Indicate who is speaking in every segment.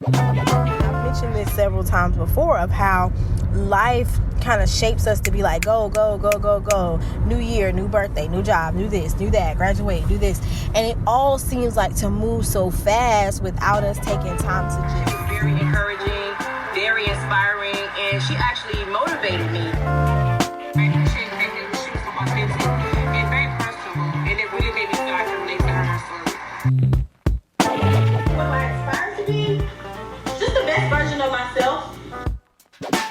Speaker 1: I've mentioned this several times before of how life kind of shapes us to be like, go, go, go, go, go. New year, new birthday, new job, new this, new that, graduate, do this. And it all seems like to move so fast without us taking time to just...
Speaker 2: Very encouraging, very inspiring, and she actually motivated me. I appreciate the fact that she was so authentic and very personable, and it really made me feel like I relate to her story. What I aspire to be? Just the best version of myself.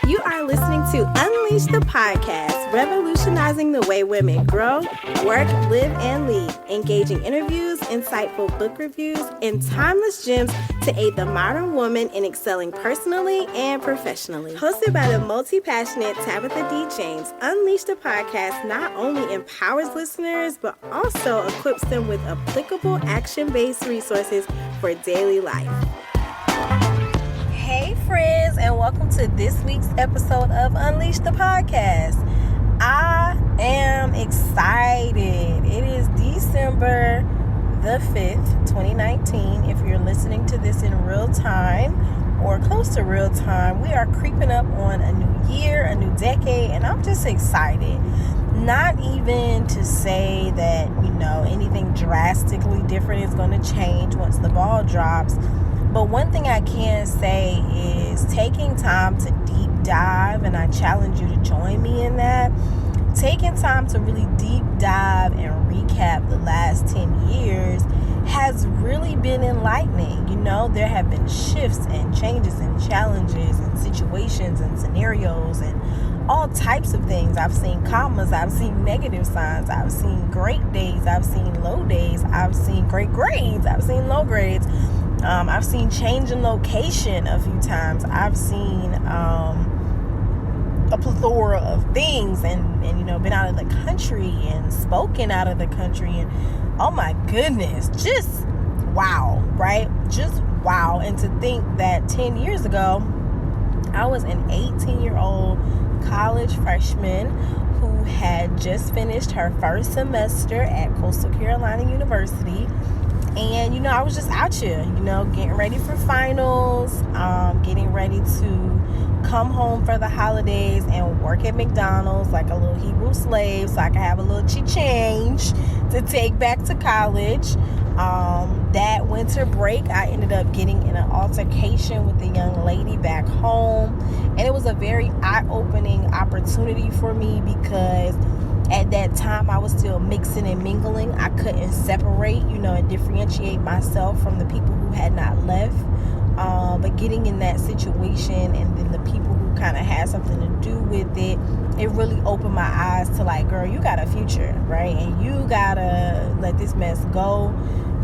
Speaker 1: You are listening to Unleash the Podcast, revolutionizing the way women grow, work, live, and lead, engaging interviews, insightful book reviews, and timeless gems to aid the modern woman in excelling personally and professionally. Hosted by the multi-passionate Tabitha D. James, Unleash the Podcast not only empowers listeners, but also equips them with applicable action-based resources for daily life. Hey friends, and welcome to this week's episode of Unleash the Podcast. I am excited. It is December the 5th, 2019. If you're listening to this in real time or close to real time, we are creeping up on a new year, a new decade, and I'm just excited. Not even to say that, anything drastically different is going to change once the ball drops. But one thing I can say is taking time to deep dive, and I challenge you to join me in that, taking time to really deep dive and recap the last 10 years has really been enlightening. There have been shifts and changes and challenges and situations and scenarios and all types of things. I've seen commas, I've seen negative signs, I've seen great days, I've seen low days, I've seen great grades, I've seen low grades. I've seen change in location a few times. I've seen a plethora of things and been out of the country and spoken out of the country. And oh my goodness, just wow, right? Just wow. And to think that 10 years ago, I was an 18-year-old college freshman who had just finished her first semester at Coastal Carolina University. And, I was just out here, getting ready for finals, getting ready to come home for the holidays and work at McDonald's like a little Hebrew slave so I could have a little change to take back to college. That winter break, I ended up getting in an altercation with a young lady back home. And it was a very eye-opening opportunity for me because at that time, I was still mixing and mingling. I couldn't separate, and differentiate myself from the people who had not left. But getting in that situation and then the people who kind of had something to do with it, it really opened my eyes to like, girl, you got a future, right? And you gotta let this mess go.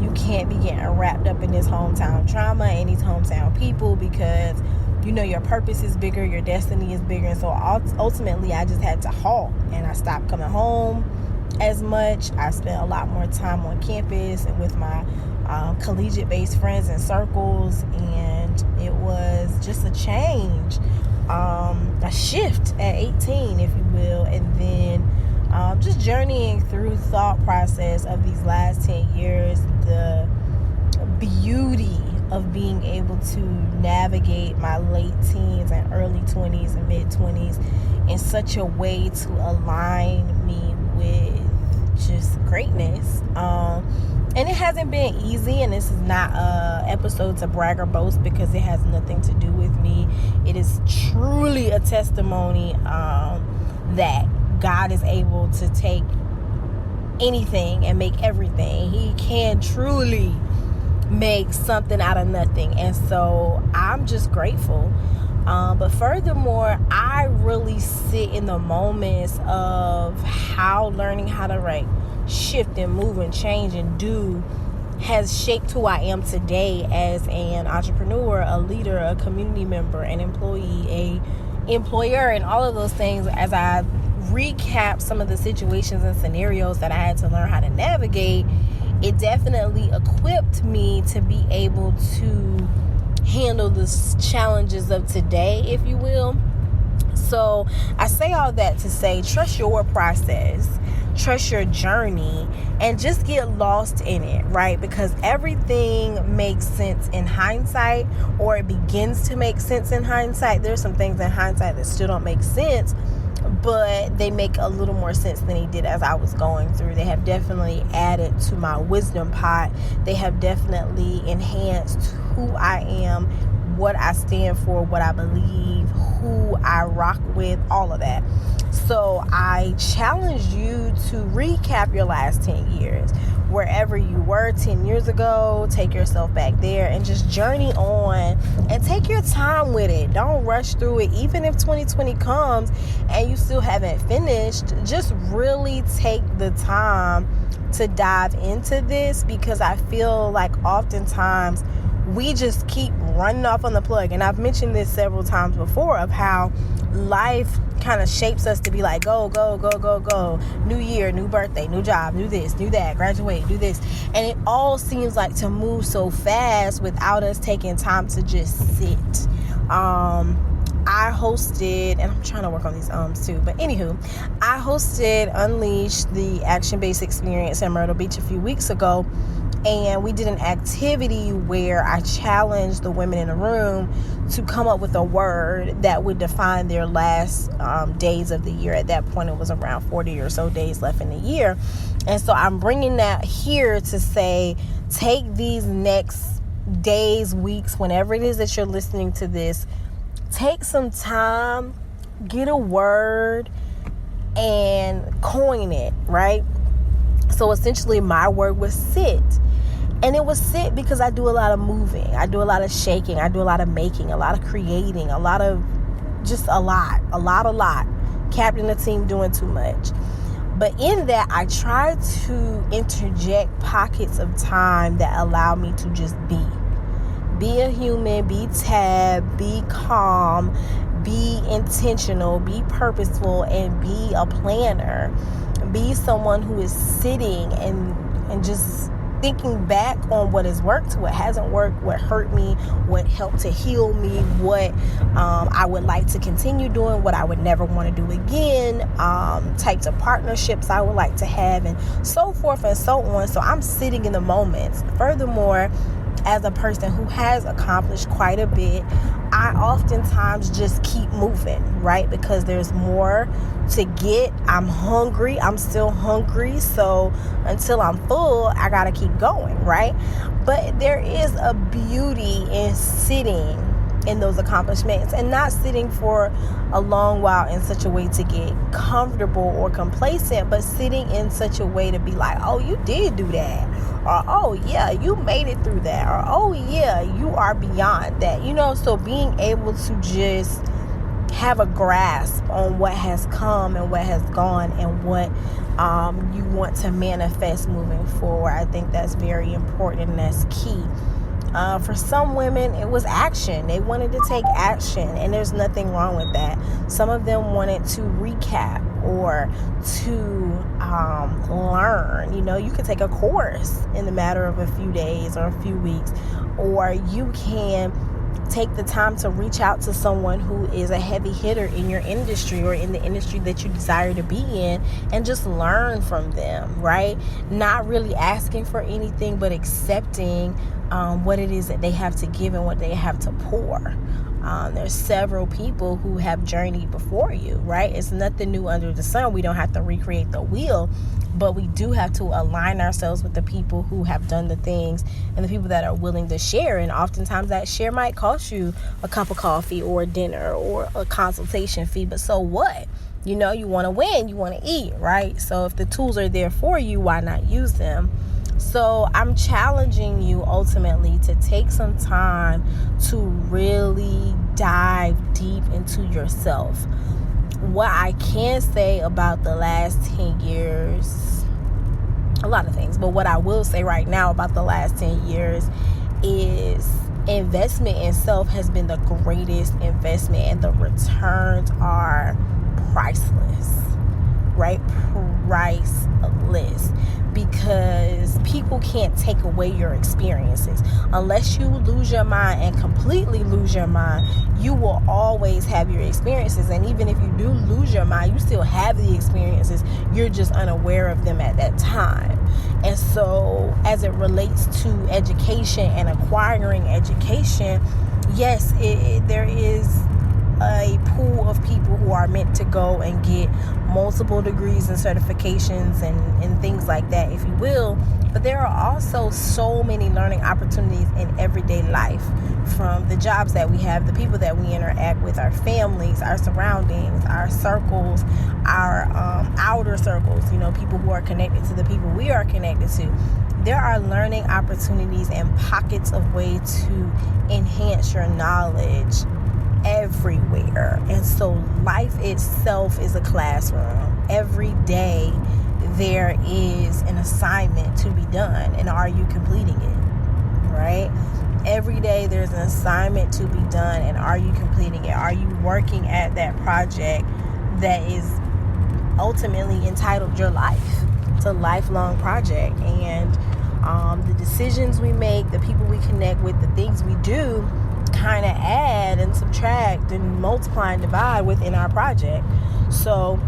Speaker 1: You can't be getting wrapped up in this hometown trauma and these hometown people because your purpose is bigger, your destiny is bigger. And so ultimately, I just had to halt and I stopped coming home as much. I spent a lot more time on campus and with my collegiate-based friends and circles. And it was just a change, a shift at 18, if you will. And then just journeying through thought process of these last 10 years, the beauty of being able to navigate my late teens and early 20s and mid 20s in such a way to align me with just greatness. And it hasn't been easy, and this is not a episode to brag or boast because it has nothing to do with me. It is truly a testimony that God is able to take anything and make everything. He can truly make something out of nothing. And so I'm just grateful. But furthermore, I really sit in the moments of how learning how to shift and move and change and do has shaped who I am today as an entrepreneur, a leader, a community member, an employee, a employer, and all of those things. As I recap some of the situations and scenarios that I had to learn how to navigate, it definitely equipped me to be able to handle the challenges of today, if you will. So I say all that to say, trust your process. trust your journey, and just get lost in it, right? Because everything makes sense in hindsight, or it begins to make sense in hindsight. There's some things in hindsight that still don't make sense, but they make a little more sense than they did as I was going through. They have definitely added to my wisdom pot. They have definitely enhanced who I am, what I stand for, what I believe, who I rock with, all of that. So I challenge you to recap your last 10 years. Wherever you were 10 years ago, take yourself back there and just journey on and take your time with it. Don't rush through it. Even if 2020 comes and you still haven't finished, just really take the time to dive into this, because I feel like oftentimes we just keep running off on the plug. And I've mentioned this several times before of how life kind of shapes us to be like, go, go, go, go, go. New year, new birthday, new job, do this, do that, graduate, do this. And it all seems like to move so fast without us taking time to just sit. I hosted, and I'm trying to work on these too, but anywho, I hosted Unleash, the action-based experience in Myrtle Beach a few weeks ago. And we did an activity where I challenged the women in the room to come up with a word that would define their last days of the year. At that point, it was around 40 or so days left in the year. And so I'm bringing that here to say, take these next days, weeks, whenever it is that you're listening to this, take some time, get a word, and coin it, right? So essentially, my word was sit. And it was sit because I do a lot of moving. I do a lot of shaking. I do a lot of making, a lot of creating, a lot. Captain the team doing too much. But in that, I try to interject pockets of time that allow me to just be. Be a human, be tab, be calm, be intentional, be purposeful, and be a planner. Be someone who is sitting and just thinking back on what has worked, what hasn't worked, what hurt me, what helped to heal me, what I would like to continue doing, what I would never want to do again, types of partnerships I would like to have, and so forth and so on. So I'm sitting in the moments. Furthermore, as a person who has accomplished quite a bit, I oftentimes just keep moving, right? Because there's more to get. I'm hungry. I'm still hungry. So until I'm full, I got to keep going, right? But there is a beauty in sitting in those accomplishments and not sitting for a long while in such a way to get comfortable or complacent, but sitting in such a way to be like, oh, you did do that. Or, oh, yeah, you made it through that. Or, oh, yeah, you are beyond that. So being able to just have a grasp on what has come and what has gone and what you want to manifest moving forward, I think that's very important and that's key. For some women, it was action. They wanted to take action, and there's nothing wrong with that. Some of them wanted to recap or to learn. You could take a course in the matter of a few days or a few weeks, or you can take the time to reach out to someone who is a heavy hitter in your industry or in the industry that you desire to be in and just learn from them, right? Not really asking for anything, but accepting what it is that they have to give and what they have to pour. There's several people who have journeyed before you, right? It's nothing new under the sun. We don't have to recreate the wheel, but we do have to align ourselves with the people who have done the things and the people that are willing to share. And oftentimes that share might cost you a cup of coffee or a dinner or a consultation fee, but so what? You want to win, you want to eat, right? So if the tools are there for you, why not use them? So I'm challenging you ultimately to take some time to really dive deep into yourself. What I can say about the last 10 years, a lot of things, but what I will say right now about the last 10 years is investment in self has been the greatest investment, and the returns are priceless, right? Priceless. because people can't take away your experiences. Unless you lose your mind and completely lose your mind, you will always have your experiences. And even if you do lose your mind, you still have the experiences. You're just unaware of them at that time. And so as it relates to education and acquiring education, yes, there is a pool of people who are meant to go and get multiple degrees and certifications and things like that, if you will. But there are also so many learning opportunities in everyday life, from the jobs that we have, the people that we interact with, our families, our surroundings, our circles, our outer circles, people who are connected to the people we are connected to. There are learning opportunities and pockets of way to enhance your knowledge everywhere. And so life itself is a classroom. Every day there is an assignment to be done, and are you completing it? Right? Every day there's an assignment to be done, and are you completing it? Are you working at that project that is ultimately entitled your life? It's a lifelong project, and the decisions we make, the people we connect with, the things we do kind of add and subtract and multiply and divide within our project. So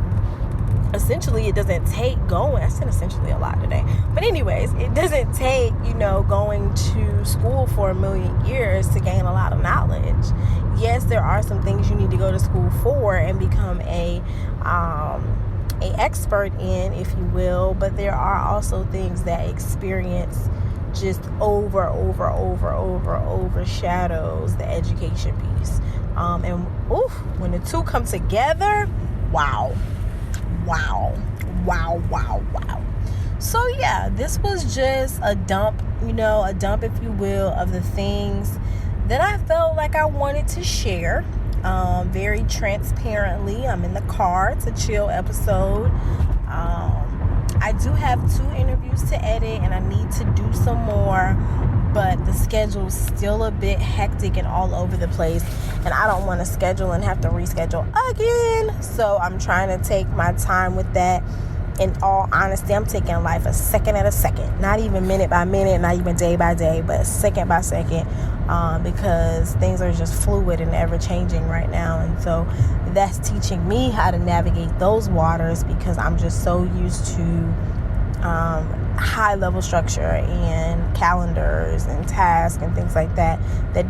Speaker 1: essentially, it doesn't take I said essentially a lot today, but anyways, it doesn't take going to school for a million years to gain a lot of knowledge. Yes, there are some things you need to go to school for and become a expert in, if you will, but there are also things that experience just overshadows the education piece. And when the two come together, wow. So yeah, this was just a dump, if you will, of the things that I felt like I wanted to share. Very transparently. I'm in the car. It's a chill episode. I do have 2 interviews to edit, and I need to do some more, but the schedule's still a bit hectic and all over the place, and I don't want to schedule and have to reschedule again. So I'm trying to take my time with that. In all honesty, I'm taking life a second at a second, not even minute by minute, not even day by day, but second by second, because things are just fluid and ever changing right now. And so that's teaching me how to navigate those waters, because I'm just so used to high level structure and calendars and tasks and things like that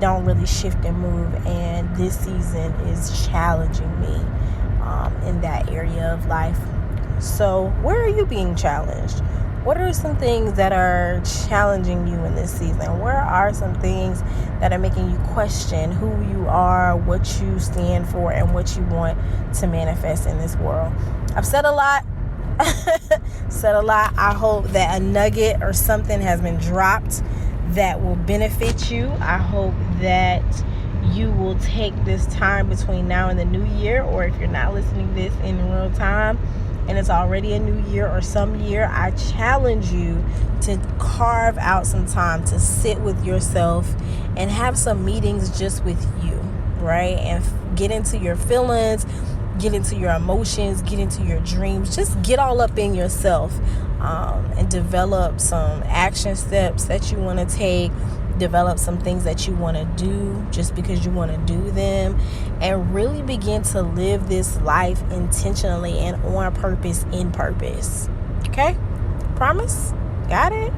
Speaker 1: don't really shift and move. And this season is challenging me in that area of life. So where are you being challenged? What are some things that are challenging you in this season? Where are some things that are making you question who you are, what you stand for, and what you want to manifest in this world? I've said a lot. I hope that a nugget or something has been dropped that will benefit you. I hope that you will take this time between now and the new year, or if you're not listening to this in real time and it's already a new year or some year, I challenge you to carve out some time to sit with yourself and have some meetings just with you, right? And get into your feelings, get into your emotions, get into your dreams. Just get all up in yourself, and develop some action steps that you want to take. Develop some things that you want to do just because you want to do them, and really begin to live this life intentionally and on purpose, in purpose. Okay? Promise? Got it?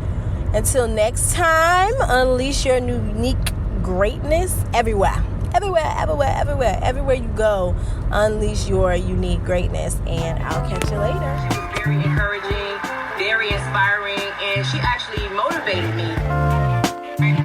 Speaker 1: Until next time, unleash your unique greatness everywhere. Everywhere you go, unleash your unique greatness, and I'll catch you later.
Speaker 2: She was very encouraging, very inspiring, and she actually motivated me.